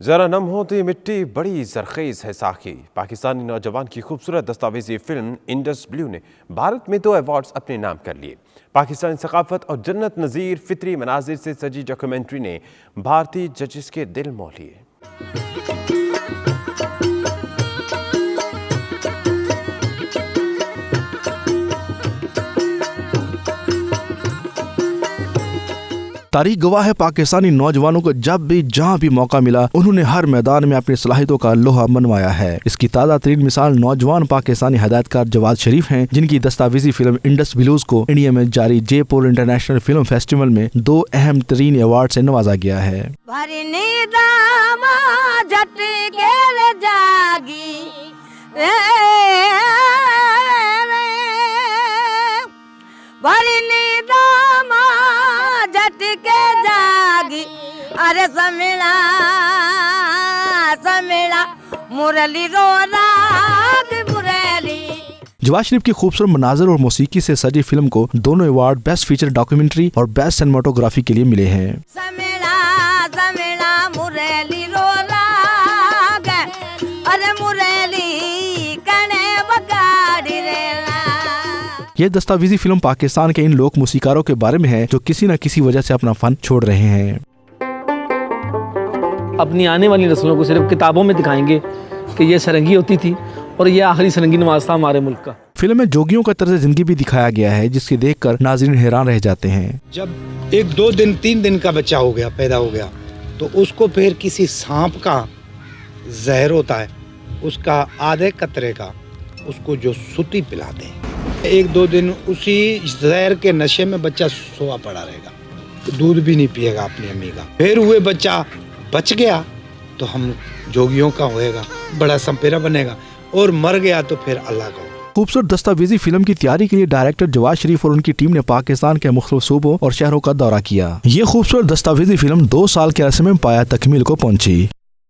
जरा नम होती मिट्टी बड़ी जरखेज है साखी। पाकिस्तानी नौजवान की खूबसूरत दस्तावेजी फिल्म इंडस ब्लू ने भारत में 2 अवार्ड्स अपने नाम कर लिए। पाकिस्तानी सकाफत और जन्नत नज़ीर फितरी मनाजिर से सजी डॉक्यूमेंट्री ने भारतीय जजेस के दिल मोह लिए। तारीख गवाह है, पाकिस्तानी नौजवानों को जब भी जहां भी मौका मिला उन्होंने हर मैदान में अपनी सलाहियतों का लोहा मनवाया है। इसकी ताज़ा तरीन मिसाल नौजवान पाकिस्तानी हदायतकार जवाद शरीफ हैं, जिनकी दस्तावेजी फिल्म इंडस ब्लूज को इंडिया में जारी जयपुर इंटरनेशनल फिल्म फेस्टिवल में 2 अहम तरीन अवार्ड से नवाजा गया है। अरे समिला समिला मुरली रो राग मुरली। जवाद शरीफ की खूबसूरत मनाज़र और मौसीकी से सजी फिल्म को दोनों अवार्ड बेस्ट फीचर डॉक्यूमेंट्री और बेस्ट सिनेमेटोग्राफी के लिए मिले हैं। समिला समिला मुरली रो राग अरे मुरली कने बगाड़ी रेला। ये दस्तावेजी फिल्म पाकिस्तान के इन लोक मूसीकारों के बारे में है जो किसी न किसी वजह से अपना फन छोड़ रहे हैं। अपनी आने वाली नस्लों को सिर्फ किताबों में दिखाएंगे कि ये सरंगी होती थी और ये आखिरी सरंगी नमाज था हमारे मुल्क का। फिल्म में जोगियों का तर्ज जिंदगी भी दिखाया गया है, जिसके देखकर नाज़रीन हैरान रह जाते हैं। जब 1-2 दिन 3 दिन का बच्चा हो गया, पैदा हो गया, तो उसको फिर किसी सांप का जहर होता है, उसका आधे कतरे का उसको जो सुती पिलाते हैं। 1-2 दिन उसी जहर के नशे में बच्चा सोया पड़ा रहेगा, दूध भी नहीं पिएगा अपनी अम्मी का। फिर हुए बच्चा बच गया तो हम जोगियों का होएगा, बड़ा संपेरा बनेगा, और मर गया तो फिर अल्लाह का। खूबसूरत दस्तावेजी फिल्म की तैयारी के लिए डायरेक्टर जवाद शरीफ और उनकी टीम ने पाकिस्तान के मुख्तलिफ सूबों और शहरों का दौरा किया। ये खूबसूरत दस्तावेजी फिल्म 2 साल के अरसे में पाया तकमील को पहुंची।